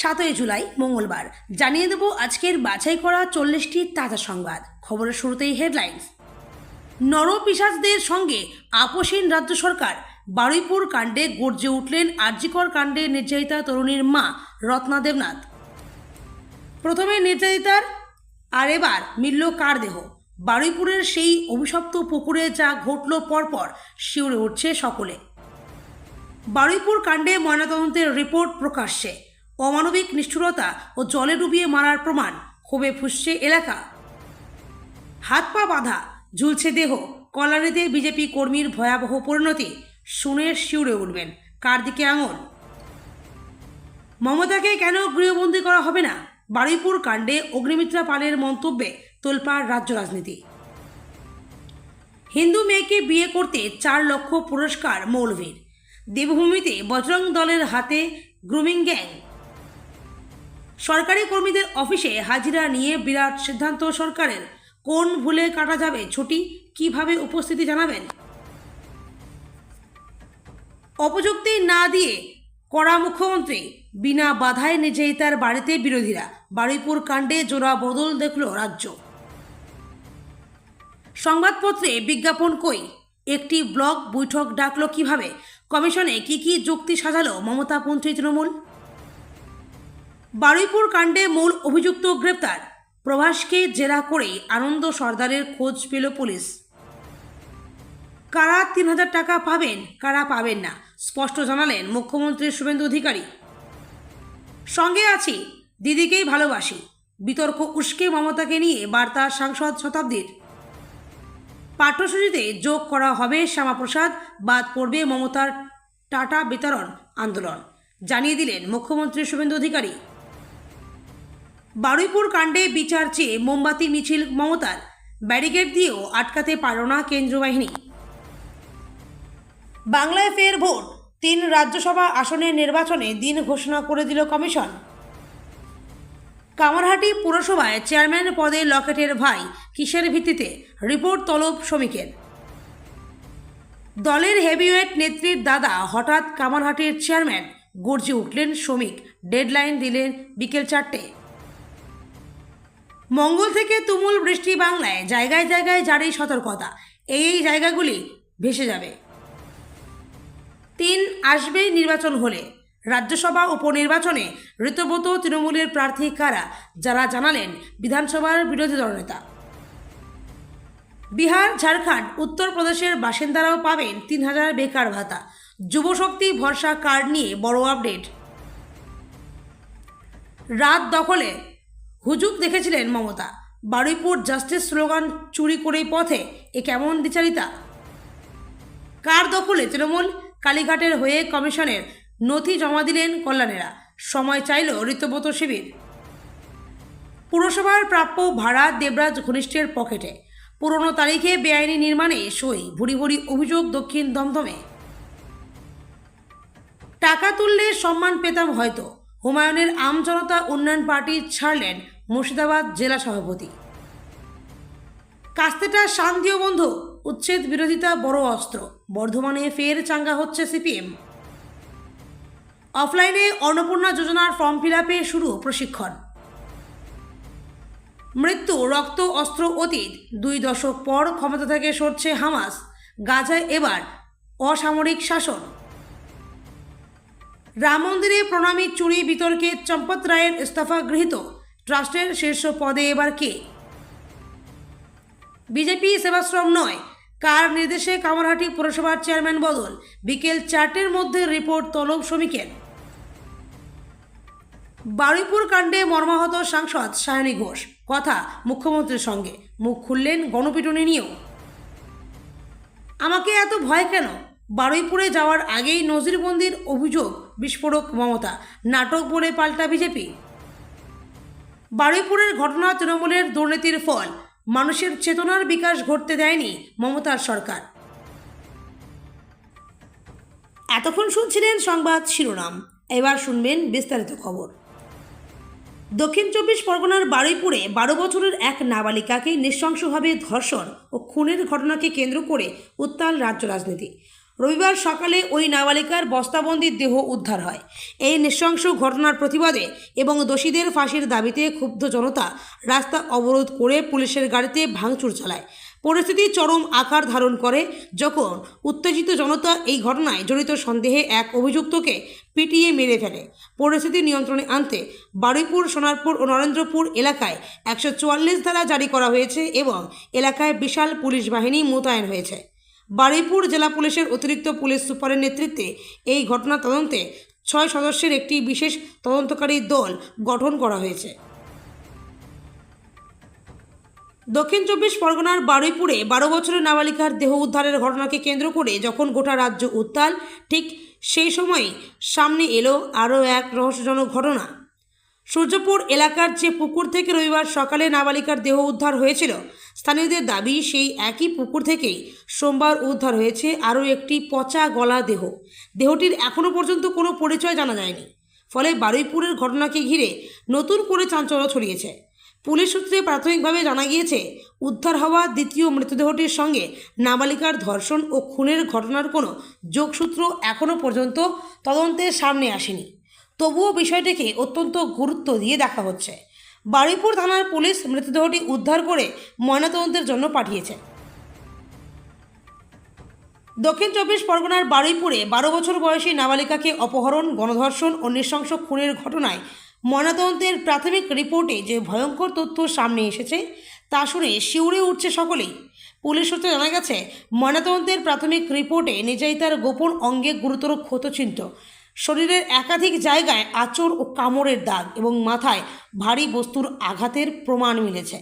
7ই জুলাই মঙ্গলবার জানিয়ে দেব আজকের বাছাই করা 40টি তাজা সংবাদ। খবরের শুরুতেই হেডলাইন্স। নরপিশাচদের সঙ্গে আপোষহীন রাজ্য সরকার। বারুইপুর কাণ্ডে গর্জে উঠলেন আরজিকর কাণ্ডে নির্যাতিতা তরুণীর মা রত্না দেবনাথ। প্রথমে নির্যাতিতার, আর এবার মিলল কার দেহ। বারুইপুরের সেই অভিশপ্ত পুকুরে যা ঘটল পরপর শিউরে উঠছে সকলে। বারুইপুর কাণ্ডে ময়নাতদন্তের রিপোর্ট প্রকাশ্যে। অমানবিক নিষ্ঠুরতা ও জলে ডুবিয়ে মারার প্রমাণ। ক্ষোভে ফুঁসছে এলাকা। হাত পা বাঁধা, ঝুলছে দেহ। কল্যাণীতে বিজেপি কর্মীর ভয়াবহ পরিণতি। শুনে শিউরে উঠবেন। কার দিকে আঙুল? মমতাকে কেন গৃহবন্দী করা হবে না? বারুইপুর কাণ্ডে অগ্নিমিত্রা পালের মন্তব্যে তোলপাড় রাজ্য রাজনীতি। হিন্দু মেয়েকে বিয়ে করতে 4 লক্ষ পুরস্কার মৌলভীর। দেবভূমিতে বজরং দলের হাতে গ্রুমিং গ্যাং। সরকারি কর্মীদের অফিসে হাজিরা নিয়ে বিরাট সিদ্ধান্ত সরকারের। কোন ভুলে কাটা যাবে ছুটি? কিভাবে উপস্থিতি জানাবেন? অপযুক্তি না দিয়ে কড়া মুখ্যমন্ত্রী। বিনা বাধায় নির্যাতিতার বাড়িতে বিরোধীরা। বারুইপুর কাণ্ডে জোড়া বদল দেখল রাজ্য। সংবাদপত্রে বিজ্ঞাপন কই? একটি ব্লক বৈঠক ডাকল কিভাবে? কমিশনে কি যুক্তি সাজালো মমতাপন্থী তৃণমূল? বারুইপুর কাণ্ডে মূল অভিযুক্ত গ্রেপ্তার। প্রভাসকে জেরা করেই আনন্দ সর্দারের খোঁজ পেল পুলিশ। কারা 3000 টাকা পাবেন, কারা পাবেন না স্পষ্ট জানালেন মুখ্যমন্ত্রী শুভেন্দু অধিকারী। সঙ্গে আছি, দিদিকেই ভালোবাসি। বিতর্ক উস্কে মমতাকে নিয়ে বার্তা সাংসদ শতাব্দীর। পাঠ্যসূচিতে যোগ করা হবে শ্যামাপ্রসাদ, বাদ পড়বে মমতার টাটা বিতরণ আন্দোলন, জানিয়ে দিলেন মুখ্যমন্ত্রী শুভেন্দু অধিকারী। বারুইপুর কাণ্ডে বিচার চেয়ে মোমবাতি মিছিল মমতার। ব্যারিকেড দিয়েও আটকাতে পারল না কেন্দ্রীয় বাহিনী। বাংলায় ফের ভোট। 3 রাজ্যসভা আসনের নির্বাচনে দিন ঘোষণা করে দিল কমিশন। কামারহাটি পুরসভায় চেয়ারম্যান পদে লকেটের ভাই। কিসের ভিত্তিতে? রিপোর্ট তলব শ্রমিকের। দলের হেভিওয়েট নেত্রীর দাদা হঠাৎ কামারহাটির চেয়ারম্যান। গর্জে উঠলেন শ্রমিক। ডেডলাইন দিলেন বিকেল 4টে। মঙ্গল থেকে তুমুল বৃষ্টি বাংলায়। জায়গায় জায়গায় জারি সতর্কতা। এই জায়গাগুলি ভেসে যাবে। 3 আসবে নির্বাচন হলে। রাজ্যসভা উপনির্বাচনে ঋতব্রত তৃণমূলের প্রার্থী কারা, যারা জানালেন বিধানসভার বিরোধী দলনেতা। বিহার, ঝাড়খণ্ড, উত্তরপ্রদেশের বাসিন্দারাও পাবেন 3000 বেকার ভাতা। যুবশক্তি ভরসা কার্ড নিয়ে বড় আপডেট। রাত দখলে হুজুগ দেখেছিলেন মমতা। বারুইপুর জাস্টিস স্লোগান চুরি করেই পথে। এ কেমন দ্বিচারিতা? কার দখলে তৃণমূল? কালীঘাটের হয়ে কমিশনের নথি জমা দিলেন কল্যাণেরা। সময় চাইল ঋতব্রত শিবির। পুরসভার প্রাপ্য ভাড়া দেবরাজ ঘনিষ্ঠের পকেটে। পুরনো তারিখে বেআইনি নির্মাণে সই। ভুরি ভুরি অভিযোগ দক্ষিণ দমদমে। টাকা তুললে সম্মান পেতাম হয়তো। হুমায়ুনের আমজনতা উন্নয়ন পার্টি ছাড়লেন মুর্শিদাবাদ জেলা সভাপতি। কাস্তেটা শান্তিও বন্ধু। উচ্ছেদ বিরোধিতা বড় অস্ত্র। বর্ধমানে ফের চাঙ্গা হচ্ছে সিপিএম। অফলাইনে অন্নপূর্ণা যোজনার ফর্ম ফিল-আপে শুরু প্রশিক্ষণ। মৃত্যু, রক্ত, অস্ত্র অতীত। 2 দশক পর ক্ষমতা থেকে সরছে হামাস। গাজায় এবার অসামরিক শাসন। রাম মন্দিরে প্রণামী চুরি বিতর্কে চম্পত রায়ের ইস্তফা গৃহীত। ট্রাস্টের শীর্ষ পদে এবার কে? বিজেপি সেবাশ্রম নয়। কার নির্দেশে কামারহাটি পুরসভার চেয়ারম্যান বদল? বিকেল 4টের মধ্যে রিপোর্ট তলব শ্রমিকের। বারুইপুর কাণ্ডে মর্মাহত সাংসদ সায়নী ঘোষ। কথা মুখ্যমন্ত্রীর সঙ্গে। মুখ খুললেন গণপিটুনি নিয়েও। আমাকে এত ভয় কেন? বারুইপুরে যাওয়ার আগেই নজিরবন্দির অভিযোগ বিস্ফোরক মমতা। নাটক বলে পাল্টা বিজেপি। বারুইপুরের ঘটনা তৃণমূলের দুর্নীতির ফল। মানুষের চেতনার বিকাশ ঘটতে দেয়নি মমতার সরকার। এতক্ষণ শুনছিলেন সংবাদ শিরোনাম। এবার শুনবেন বিস্তারিত খবর। দক্ষিণ 24 পরগনার বারুইপুরে 12 বছরের এক নাবালিকাকে নৃশংসভাবে ধর্ষণ ও খুনের ঘটনাকে কেন্দ্র করে উত্তাল রাজ্য রাজনীতি। রবিবার সকালে ওই নাবালিকার বস্তাবন্দি দেহ উদ্ধার হয়। এই নৃশংস ঘটনার প্রতিবাদে এবং দোষীদের ফাঁসির দাবিতে ক্ষুব্ধ জনতা রাস্তা অবরোধ করে পুলিশের গাড়িতে ভাঙচুর চালায়। পরিস্থিতি চরম আকার ধারণ করে যখন উত্তেজিত জনতা এই ঘটনায় জড়িত সন্দেহে এক অভিযুক্তকে পিটিয়ে মেরে ফেলে। পরিস্থিতি নিয়ন্ত্রণে আনতে বারুইপুর, সোনারপুর ও নরেন্দ্রপুর এলাকায় 144 ধারা জারি করা হয়েছে এবং এলাকায় বিশাল পুলিশ বাহিনী মোতায়েন হয়েছে। বারুইপুর জেলা পুলিশের অতিরিক্ত পুলিশ সুপারের নেতৃত্বে এই ঘটনা তদন্তে 6 সদস্যের একটি বিশেষ তদন্তকারী দল গঠন করা হয়েছে। দক্ষিণ 24 পরগনার বারুইপুরে 12 বছরের নাবালিকার দেহ উদ্ধারের ঘটনাকে কেন্দ্র করে যখন গোটা রাজ্য উত্তাল, ঠিক সেই সময়ই সামনে এলো আরও এক রহস্যজনক ঘটনা। সূর্যপুর এলাকার যে পুকুর থেকে রবিবার সকালে নাবালিকার দেহ উদ্ধার হয়েছিল, স্থানীয়দের দাবি সেই একই পুকুর থেকেই সোমবার উদ্ধার হয়েছে আরও একটি পচা গলা দেহ। দেহটির এখনও পর্যন্ত কোনো পরিচয় জানা যায়নি। ফলে বারুইপুরের ঘটনাকে ঘিরে নতুন করে চাঞ্চল্য ছড়িয়েছে। পুলিশ সূত্রে প্রাথমিকভাবে জানা গিয়েছে, উদ্ধার হওয়া দ্বিতীয় মৃতদেহটির সঙ্গে নাবালিকার ধর্ষণ ও খুনের ঘটনার কোনো যোগসূত্র এখনও পর্যন্ত তদন্তের সামনে আসেনি। তবুও বিষয়টিকে অত্যন্ত গুরুত্ব দিয়ে দেখা হচ্ছে। বারুইপুর থানার পুলিশ মৃতদেহটি উদ্ধার করে ময়নাতদন্তের জন্য পাঠিয়েছে। দক্ষিণ 24 পরগনার বারুইপুরে 12 বছর বয়সী নাবালিকাকে অপহরণ, গণধর্ষণ ও নৃশংস খুনের ঘটনায় ময়নাতদন্তের প্রাথমিক রিপোর্টে যে ভয়ঙ্কর তথ্য সামনে এসেছে তা শুনে শিউরে উঠছে সকলেই। পুলিশ সূত্রে জানা গেছে, ময়নাতদন্তের প্রাথমিক রিপোর্টে নির্যাতিতার গোপন অঙ্গে গুরুতর ক্ষতচিহ্ন, শরীরের একাধিক জায়গায় আঁচড় ও কামড়ের দাগ এবং মাথায় ভারী বস্তুর আঘাতের প্রমাণ মিলেছে।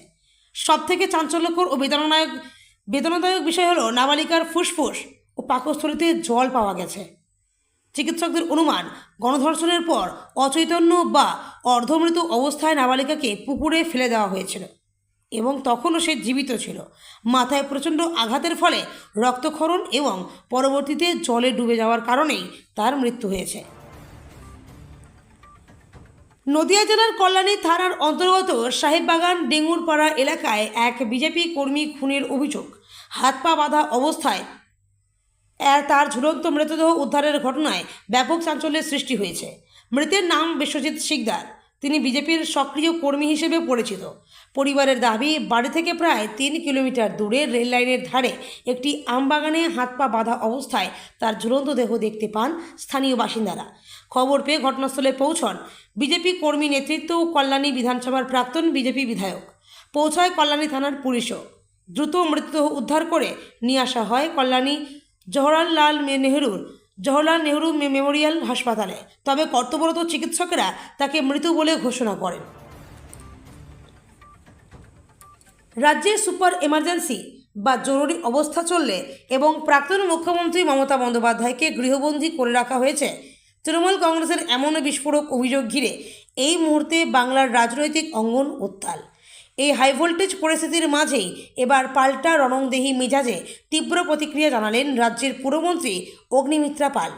সবথেকে চাঞ্চল্যকর ও বেদনাদায়ক বিষয় হলো নাবালিকার ফুসফুস ও পাকস্থলীতে জল পাওয়া গেছে। চিকিৎসকদের অনুমান, গণধর্ষণের পর অচৈতন্য বা অর্ধমৃত অবস্থায় নাবালিকাকে পুকুরে ফেলে দেওয়া হয়েছিল এবং তখনও সে জীবিত ছিল। মাথায় প্রচণ্ড আঘাতের ফলে রক্তক্ষরণ এবং পরবর্তীতে জলে ডুবে যাওয়ার কারণেই তার মৃত্যু হয়েছে। নদিয়া জেলার কল্যাণী থানার অন্তর্গত সাহেববাগান ডেঙ্গুরপাড়া এলাকায় এক বিজেপি কর্মী খুনের অভিযোগ। হাত পা বাঁধা অবস্থায় তার ঝুলন্ত মৃতদেহ উদ্ধারের ঘটনায় ব্যাপক চাঞ্চল্যের সৃষ্টি হয়েছে। মৃতের নাম বিশ্বজিৎ শিকদার। তিনি বিজেপির সক্রিয় কর্মী হিসেবে পরিচিত। পরিবারের দাবি, বাড়ি থেকে প্রায় 3 কিলোমিটার দূরে রেল লাইনের ধারে একটি আমবাগানে হাত পা বাঁধা অবস্থায় তার ঝুলন্ত দেহ দেখতে পান স্থানীয় বাসিন্দারা। খবর পেয়ে ঘটনাস্থলে পৌঁছন বিজেপি কর্মী নেতৃত্ব ও কল্যাণী বিধানসভার প্রাক্তন বিজেপি বিধায়ক। পৌঁছায় কল্যাণী থানার পুলিশও। দ্রুত মৃতদেহ উদ্ধার করে নিয়ে আসা হয় কল্যাণী জওহরলাল নেহরু মেমোরিয়াল হাসপাতালে। তবে কর্তব্যরত চিকিৎসকেরা তাকে মৃত বলে ঘোষণা করেন। রাজ্যে সুপার এমার্জেন্সি বা জরুরি অবস্থা চললে এবং প্রাক্তন মুখ্যমন্ত্রী মমতা বন্দ্যোপাধ্যায়কে গৃহবন্দী করে রাখা হয়েছে, তৃণমূল কংগ্রেসের এমন বিস্ফোরক অভিযোগ ঘিরে এই মুহূর্তে বাংলার রাজনৈতিক অঙ্গন উত্তাল। এই হাই ভোল্টেজ পরিস্থিতির মাঝেই এবার পাল্টা রণংদেহী মেজাজে তীব্র প্রতিক্রিয়া জানালেন রাজ্যের পুরমন্ত্রী অগ্নিমিত্রা পাল।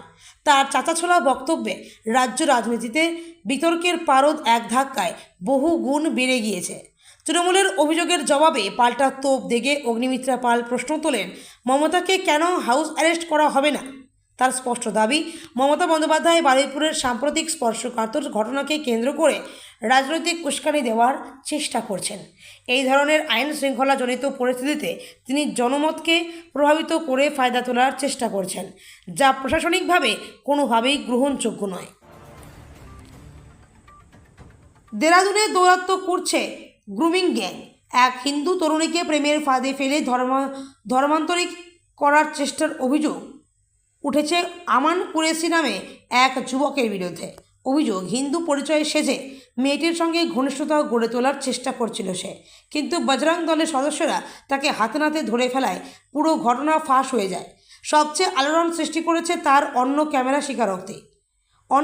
তার চাঁচাছোলা বক্তব্যে রাজ্য রাজনীতিতে বিতর্কের পারদ এক ধাক্কায় বহু গুণ বেড়ে গিয়েছে। তৃণমূলের অভিযোগের জবাবে পাল্টা তোপ দেগে অগ্নিমিত্রা পাল প্রশ্ন তোলেন, মমতাকে কেন হাউস অ্যারেস্ট করা হবে না? তার স্পষ্ট দাবি, মমতা বন্দ্যোপাধ্যায় বারুইপুরের সাম্প্রতিক স্পর্শকাতর ঘটনাকে কেন্দ্র করে রাজনৈতিক উস্কানি দেওয়ার চেষ্টা করছেন। এই ধরনের আইন শৃঙ্খলাজনিত পরিস্থিতিতে তিনি জনমতকে প্রভাবিত করে ফায়দা তোলার চেষ্টা করছেন, যা প্রশাসনিকভাবে কোনোভাবেই গ্রহণযোগ্য নয়। দেরাদুনে দৌরাত্ম্য করছে গ্রুমিং গ্যাং। এক হিন্দু তরুণীকে প্রেমের ফাঁদে ফেলে ধর্মান্তরিত করার চেষ্টার অভিযোগ উঠেছে আমান কুরেশি নামে এক যুবকের বিরুদ্ধে। অভিযোগ, হিন্দু পরিচয়ে সেজে মেয়েটির সঙ্গে ঘনিষ্ঠতা গড়ে তোলার চেষ্টা করছিল সে, কিন্তু বজরং দলের সদস্যরা তাকে হাতে নাতে ধরে ফেলায় পুরো ঘটনা ফাঁস হয়ে যায়। সবচেয়ে আলোড়ন সৃষ্টি করেছে তার অন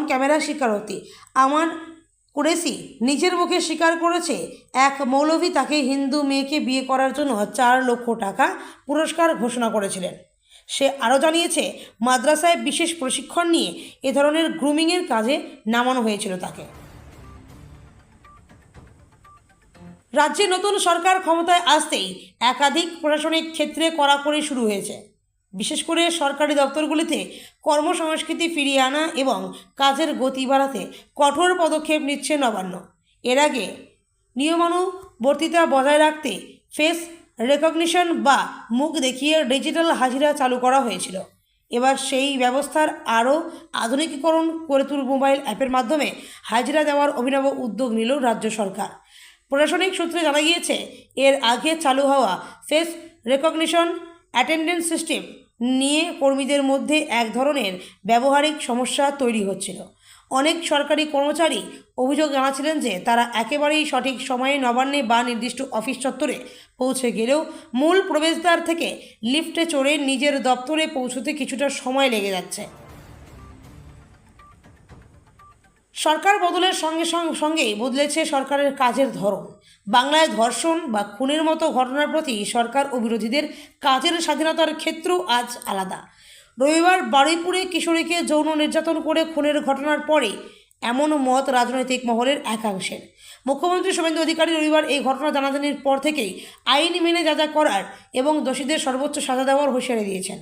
ক্যামেরা স্বীকারোক্তি। আমান কুরেশি নিজের মুখে স্বীকার করেছে, এক মৌলভী তাকে হিন্দু মেয়েকে বিয়ে করার জন্য 4 লক্ষ টাকা পুরস্কার ঘোষণা করেছিলেন। সে আরও জানিয়েছে, মাদ্রাসায় বিশেষ প্রশিক্ষণ নিয়ে এ ধরনের গ্রুমিংয়ের কাজে নামানো হয়েছিল তাকে। রাজ্যে নতুন সরকার ক্ষমতায় আসতেই একাধিক প্রশাসনিক ক্ষেত্রে কড়াকড়ি শুরু হয়েছে। বিশেষ করে সরকারি দপ্তরগুলিতে কর্মসংস্কৃতি ফিরিয়ে আনা এবং কাজের গতি বাড়াতে কঠোর পদক্ষেপ নিচ্ছে নবান্ন। এর আগে নিয়মানুবর্তিতা বজায় রাখতে ফেস রেকগনিশন বা মুখ দেখিয়ে ডিজিটাল হাজিরা চালু করা হয়েছিল। এবার সেই ব্যবস্থার আরও আধুনিকীকরণ করে মোবাইল অ্যাপের মাধ্যমে হাজিরা দেওয়ার অভিনব উদ্যোগ নিল রাজ্য সরকার। প্রশাসনিক সূত্রে জানা গিয়েছে, এর আগে চালু হওয়া ফেস রেকগনিশন অ্যাটেন্ডেন্স সিস্টেম নিয়ে কর্মীদের মধ্যে এক ধরনের ব্যবহারিক সমস্যা তৈরি হচ্ছিল। অনেক সরকারি কর্মচারী অভিযোগ জানাচ্ছিলেন যে তারা একেবারেই সঠিক সময়ে নবান্নে বা নির্দিষ্ট অফিস চত্বরে পৌঁছে গেলেও মূল প্রবেশদ্বার থেকে লিফটে চড়ে নিজের দপ্তরে পৌঁছতে কিছুটা সময় লেগে যাচ্ছে। সরকার বদলের সঙ্গেই বদলেছে সরকারের কাজের ধরন। বাংলায় ধর্ষণ বা খুনের মতো ঘটনার প্রতি সরকার ও বিরোধীদের কাজের স্বাধীনতার ক্ষেত্র আজ আলাদা। রবিবার বারুইপুরে কিশোরীকে যৌন নির্যাতন করে খুনের ঘটনার পরে এমন মত রাজনৈতিক মহলের একাংশের। মুখ্যমন্ত্রী শুভেন্দু অধিকারী রবিবার এই ঘটনা জানাজানির পর থেকেই আইন মেনে যা করার এবং দোষীদের সর্বোচ্চ সাজা দেওয়ার হুঁশিয়ারি দিয়েছেন।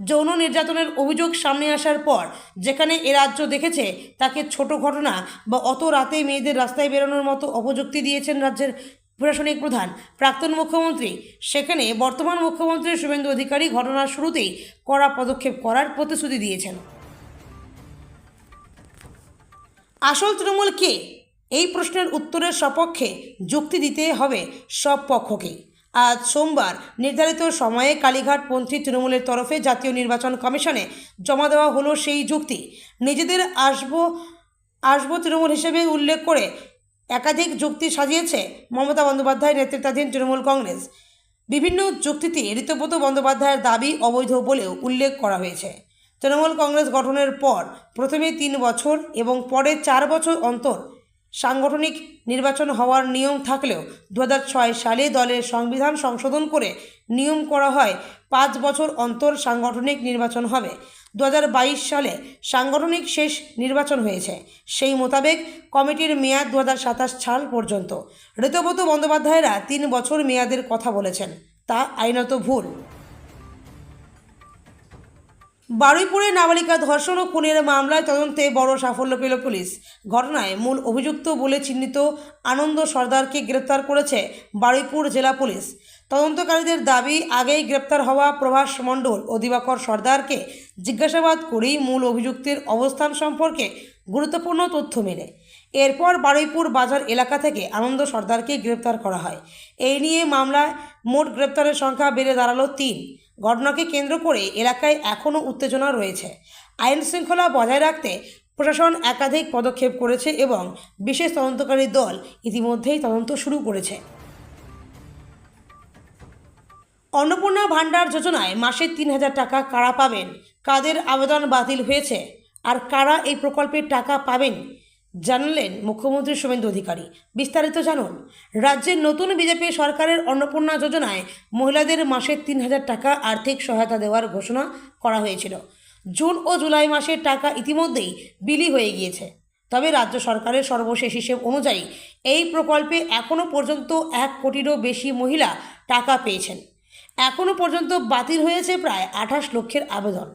যৌন নির্যাতনের অভিযোগ সামনে আসার পর যেখানে এ রাজ্য দেখেছে তাকে ছোট ঘটনা বা অত রাতে মেয়েদের রাস্তায় বেরোনোর মতো অপযুক্তি দিয়েছেন রাজ্যের প্রশাসনিক প্রধান প্রাক্তন মুখ্যমন্ত্রী, সেখানে বর্তমান মুখ্যমন্ত্রী শুভেন্দু অধিকারী ঘটনার শুরুতেই কড়া পদক্ষেপ করার প্রতিশ্রুতি দিয়েছেন। আসল তৃণমূল কে? এই প্রশ্নের উত্তরের সপক্ষে যুক্তি দিতে হবে সব পক্ষকেই। আজ সোমবার নির্ধারিত সময়ে কালীঘাটপন্থী তৃণমূলের তরফে জাতীয় নির্বাচন কমিশনে জমা দেওয়া হলো সেই যুক্তি। নিজেদের আসবো তৃণমূল হিসেবে উল্লেখ করে একাধিক যুক্তি সাজিয়েছে মমতা বন্দ্যোপাধ্যায় নেতৃত্বাধীন তৃণমূল কংগ্রেস। বিভিন্ন যুক্তিতে ঋতব্রত বন্দ্যোপাধ্যায়ের দাবি অবৈধ বলেও উল্লেখ করা হয়েছে। তৃণমূল কংগ্রেস গঠনের পর প্রথমে 3 বছর এবং পরে 4 বছর অন্তর সাংগঠনিক নির্বাচন হওয়ার নিয়ম থাকলেও 2006 সালে দলের সংবিধান সংশোধন করে নিয়ম করা হয় 5 বছর অন্তর সাংগঠনিক নির্বাচন হবে। 2022 সালে সাংগঠনিক শেষ নির্বাচন হয়েছে। সেই মোতাবেক কমিটির মেয়াদ 2027 সাল পর্যন্ত। ঋতব্রত বন্দ্যোপাধ্যায়রা 3 বছর মেয়াদের কথা বলেছেন, তা আইনত ভুল। বারুইপুরে নাবালিকা ধর্ষণ ও খুনের মামলায় তদন্তে বড় সাফল্য পেল পুলিশ। ঘটনায় মূল অভিযুক্ত বলে চিহ্নিত আনন্দ সর্দারকে গ্রেপ্তার করেছে বারুইপুর জেলা পুলিশ। তদন্তকারীদের দাবি, আগেই গ্রেপ্তার হওয়া প্রভাস মণ্ডল ও দিবাকর সর্দারকে জিজ্ঞাসাবাদ করেই মূল অভিযুক্তের অবস্থান সম্পর্কে গুরুত্বপূর্ণ তথ্য মেলে। এরপর বারুইপুর বাজার এলাকা থেকে আনন্দ সর্দারকে গ্রেপ্তার করা হয়। এই নিয়ে মামলায় মোট গ্রেপ্তারের সংখ্যা বেড়ে দাঁড়ালো 3। ঘটনাকে কেন্দ্র করে এলাকায় এখনও উত্তেজনা রয়েছে। আইন শৃঙ্খলা বজায় রাখতে প্রশাসন একাধিক পদক্ষেপ করেছে এবং বিশেষ তদন্তকারী দল ইতিমধ্যেই তদন্ত শুরু করেছে। অন্নপূর্ণা ভাণ্ডার যোজনায় মাসে 3000 টাকা কারা পাবেন? কাদের আবেদন বাতিল হয়েছে আর কারা এই প্রকল্পের টাকা পাবেন জানালেন মুখ্যমন্ত্রী শুভেন্দু অধিকারী। বিস্তারিত জানুন। রাজ্যের নতুন বিজেপি সরকারের অন্নপূর্ণা যোজনায় মহিলাদের মাসে 3000 টাকা আর্থিক সহায়তা দেওয়ার ঘোষণা করা হয়েছিল। জুন ও জুলাই মাসের টাকা ইতিমধ্যেই বিলি হয়ে গিয়েছে। তবে রাজ্য সরকারের সর্বশেষ হিসেব অনুযায়ী এই প্রকল্পে এখনও পর্যন্ত 1 কোটিরও বেশি মহিলা টাকা পেয়েছেন। এখনও পর্যন্ত বাতিল হয়েছে প্রায় 28 লক্ষের আবেদন।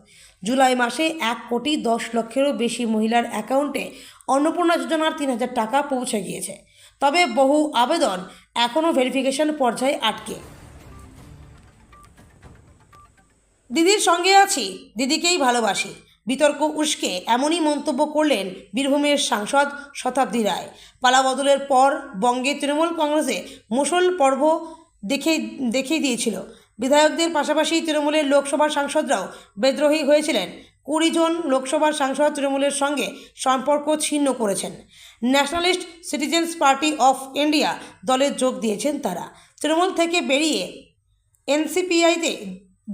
জুলাই মাসে 1 কোটি 10 লক্ষেরও বেশি মহিলার অ্যাকাউন্টে অন্নপূর্ণা যোজনার 3000 টাকা পৌঁছে গিয়েছে। তবে বহু আবেদন এখনও ভেরিফিকেশন পর্যায়ে আটকে। দিদির সঙ্গে আছি, দিদিকেই ভালোবাসি, বিতর্ক উস্কে এমনই মন্তব্য করলেন বীরভূমের সাংসদ শতাব্দী রায়। পালাবদলের পর বঙ্গে তৃণমূল কংগ্রেসে মুষল পর্ব দেখিয়ে দিয়েছিল। বিধায়কদের পাশাপাশি তৃণমূলের লোকসভার সাংসদরাও বিদ্রোহী হয়েছিলেন। 20 জন লোকসভার সাংসদ তৃণমূলের সঙ্গে সম্পর্ক ছিন্ন করেছেন। Nationalist citizens party of India দলে যোগ দিয়েছেন তারা। তৃণমূল থেকে বেরিয়ে এনসিপিআইতে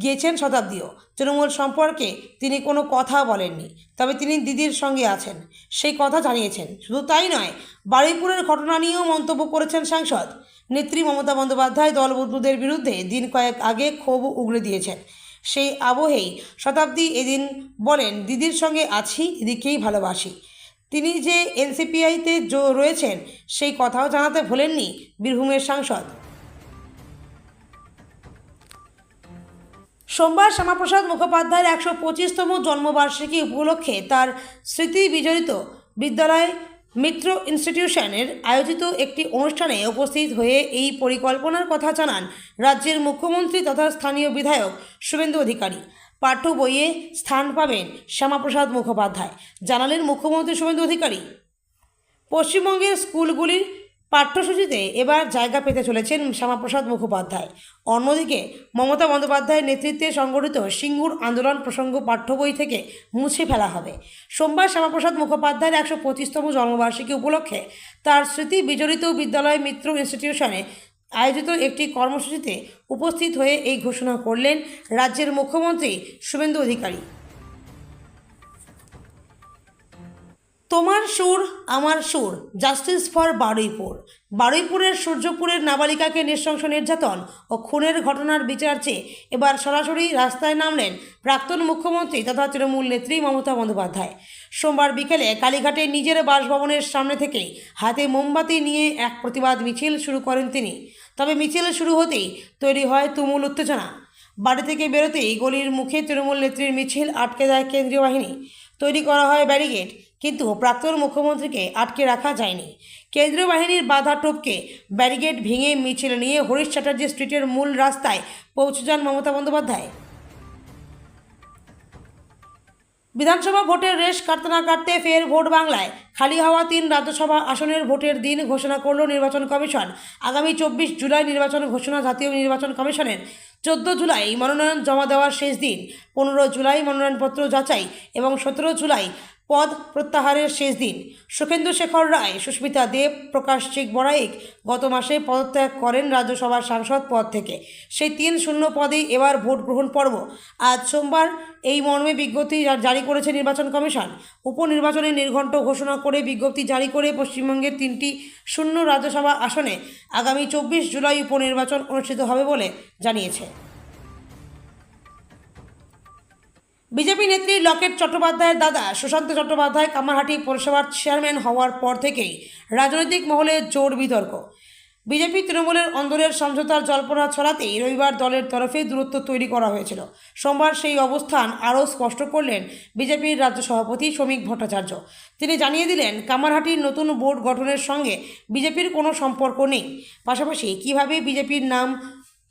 গিয়েছেন শতাব্দীও। তৃণমূল সম্পর্কে তিনি কোনো কথা বলেননি, তবে তিনি দিদির সঙ্গে আছেন সেই কথা জানিয়েছেন। শুধু তাই নয়, বারুইপুরের ঘটনা নিয়েও মন্তব্য করেছেন সাংসদ। নেত্রী মমতা বন্দ্যোপাধ্যায় দলবন্ধুদের বিরুদ্ধে দিন কয়েক আগে ক্ষোভ উগরে দিয়েছেন। সেই আবহেই শতাব্দী এদিন বলেন, দিদির সঙ্গে আছি, দিদিকেই ভালোবাসি। তিনি যে এনসিপিআইতে রয়েছেন সেই কথাও জানাতে ভোলেননি বীরভূমের সাংসদ। সোমবার শ্যামাপ্রসাদ মুখোপাধ্যায়ের ১২৫তম জন্মবার্ষিকী উপলক্ষে তার স্মৃতি বিজড়িত বিদ্যালয় মিত্র ইনস্টিটিউশনের আয়োজিত একটি অনুষ্ঠানে উপস্থিত হয়ে এই পরিকল্পনার কথা জানান রাজ্যের মুখ্যমন্ত্রী তথা স্থানীয় বিধায়ক শুভেন্দু অধিকারী। পাঠ্য বইয়ে স্থান পাবেন শ্যামাপ্রসাদ মুখোপাধ্যায়, জানালেন মুখ্যমন্ত্রী শুভেন্দু অধিকারী। পশ্চিমবঙ্গের স্কুলগুলির পাঠ্যসূচিতে এবার জায়গা পেতে চলেছেন শ্যামাপ্রসাদ মুখোপাধ্যায়। অন্যদিকে মমতা বন্দ্যোপাধ্যায়ের নেতৃত্বে সংগঠিত সিঙ্গুর আন্দোলন প্রসঙ্গ পাঠ্য বই থেকে মুছে ফেলা হবে। সোমবার শ্যামাপ্রসাদ মুখোপাধ্যায়ের ১২৫তম জন্মবার্ষিকী উপলক্ষে তার স্মৃতি বিজড়িত বিদ্যালয় মিত্র ইনস্টিটিউশনে আয়োজিত একটি কর্মসূচিতে উপস্থিত হয়ে এই ঘোষণা করলেন রাজ্যের মুখ্যমন্ত্রী শুভেন্দু অধিকারী। তোমার সুর আমার সুর, জাস্টিস ফর বারুইপুর। বারুইপুরের সূর্যপুরের নাবালিকাকে নৃশংস নির্যাতন ও খুনের ঘটনার বিচার চেয়ে এবার সরাসরি রাস্তায় নামলেন প্রাক্তন মুখ্যমন্ত্রী তথা তৃণমূল নেত্রী মমতা বন্দ্যোপাধ্যায়। সোমবার বিকেলে কালীঘাটে নিজের বাসভবনের সামনে থেকেই হাতে মোমবাতি নিয়ে এক প্রতিবাদ মিছিল শুরু করেন তিনি। তবে মিছিল শুরু হতেই তৈরি হয় তুমুল উত্তেজনা। বাড়ি থেকে বেরোতেই গলির মুখে তৃণমূল নেত্রীর মিছিল আটকে দেয় কেন্দ্রীয় বাহিনী। তৈরি করা হয় ব্যারিকেড, কিন্তু প্রাক্তন মুখ্যমন্ত্রীকে আটকে রাখা যায়নি। কেন্দ্রীয় বাহিনীর বাধা টপকে ব্যারিকেড ভেঙে মিছিল নিয়ে হরিশ চ্যাটার্জি স্ট্রিটের মূল রাস্তায় পৌঁছে যান মমতা বন্দ্যোপাধ্যায়। বিধানসভা ভোটের রেশ কাটতে না কাটতে ফের ভোট বাংলায়। খালি হওয়া ৩ রাজ্যসভা আসনের ভোটের দিন ঘোষণা করল নির্বাচন কমিশন। আগামী ২৪ জুলাই নির্বাচন ঘোষণা। জাতীয় নির্বাচন কমিশনের ১৪ জুলাই মনোনয়ন জমা দেওয়ার শেষ দিন, ১৫ জুলাই মনোনয়নপত্র যাচাই এবং ১৭ জুলাই পদ প্রত্যাহারের শেষ দিন। সুখেন্দু শেখর রায়, সুস্মিতা দেব, প্রকাশ চিক বড়াইক গত মাসে পদত্যাগ করেন রাজ্যসভার সাংসদ পদ থেকে। সেই ৩ শূন্য পদেই এবার ভোট গ্রহণ পর্ব। আজ সোমবার এই মর্মে বিজ্ঞপ্তি জারি করেছে নির্বাচন কমিশন। উপনির্বাচনের নির্ঘণ্ট ঘোষণা করে বিজ্ঞপ্তি জারি করে পশ্চিমবঙ্গের ৩টি শূন্য রাজ্যসভা আসনে আগামী ২৪ জুলাই উপনির্বাচন অনুষ্ঠিত হবে বলে জানিয়েছে। বিজেপি নেত্রী লকেট চট্টোপাধ্যায়ের দাদা সুশান্ত চট্টোপাধ্যায় কামারহাটি পৌরসভার চেয়ারম্যান হওয়ার পর থেকেই রাজনৈতিক মহলে জোর বিতর্ক। বিজেপি তৃণমূলের অন্দরের সমঝোতার জল্পনা ছড়াতেই রবিবার দলের তরফে দূরত্ব তৈরি করা হয়েছিল। সোমবার সেই অবস্থান আরও স্পষ্ট করলেন বিজেপির রাজ্য সভাপতি শ্রমিক ভট্টাচার্য। তিনি জানিয়ে দিলেন, কামারহাটির নতুন বোর্ড গঠনের সঙ্গে বিজেপির কোনো সম্পর্ক নেই। পাশাপাশি কীভাবে বিজেপির নাম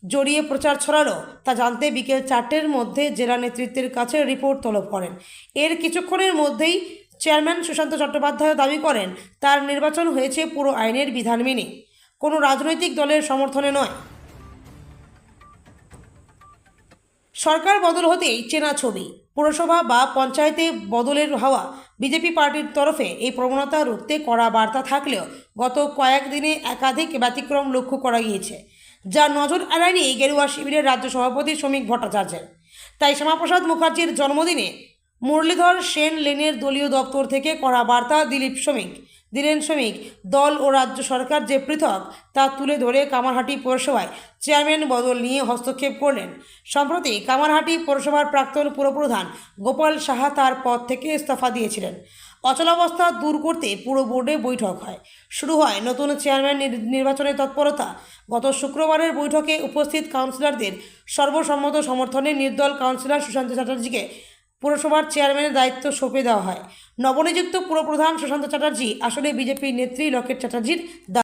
জড়িয়ে প্রচার ছড়ালো তা জানতে বিকেল ৪টের মধ্যে জেলা নেতৃত্বের কাছে রিপোর্ট তলব করেন। এর কিছুক্ষণের মধ্যেই চেয়ারম্যান সুশান্ত চট্টোপাধ্যায় দাবি করেন, তার নির্বাচন হয়েছে পুরো আইনের বিধান মেনে, কোনো রাজনৈতিক দলের সমর্থনে নয়। সরকার বদল হতেই চেনা ছবি। পুরসভা বা পঞ্চায়েতে বদলের হাওয়া। বিজেপি পার্টির তরফে এই প্রবণতা রুখতে কড়া বার্তা থাকলেও গত কয়েকদিনে একাধিক ব্যতিক্রম লক্ষ্য করা গিয়েছে, যা নজর এড়ায়নি গেরুয়া শিবিরের রাজ্য সভাপতি শ্রমিক ভট্টাচার্যের। তাই শ্যামাপ্রসাদ মুখার্জির জন্মদিনে মুরলীধর সেন লেনের দলীয় দপ্তর থেকে কড়া বার্তা দিলেন শ্রমিক। দল ও রাজ্য সরকার যে পৃথক তা তুলে ধরে কামারহাটি পৌরসভায় চেয়ারম্যান বদল নিয়ে হস্তক্ষেপ করলেন। সম্প্রতি কামারহাটি পৌরসভার প্রাক্তন পুরপ্রধান গোপাল সাহা তার পদ থেকে ইস্তফা দিয়েছিলেন। অচলাবস্থা দূর করতে পুরো বোর্ডে বৈঠক হয়। শুরু হয় নতুন চেয়ারম্যান নির্বাচনের তৎপরতা। গত শুক্রবারের বৈঠকে উপস্থিত কাউন্সিলরদের সর্বসম্মত সমর্থনে নির্দল কাউন্সিলর সুশান্ত চ্যাটার্জিকে পুরসভার চেয়ারম্যানের দায়িত্ব সঁপে দেওয়া হয়। নবনিযুক্ত পুরপ্রধান সুশান্ত চ্যাটার্জি আসলে বিজেপির নেত্রী লকেট চ্যাটার্জির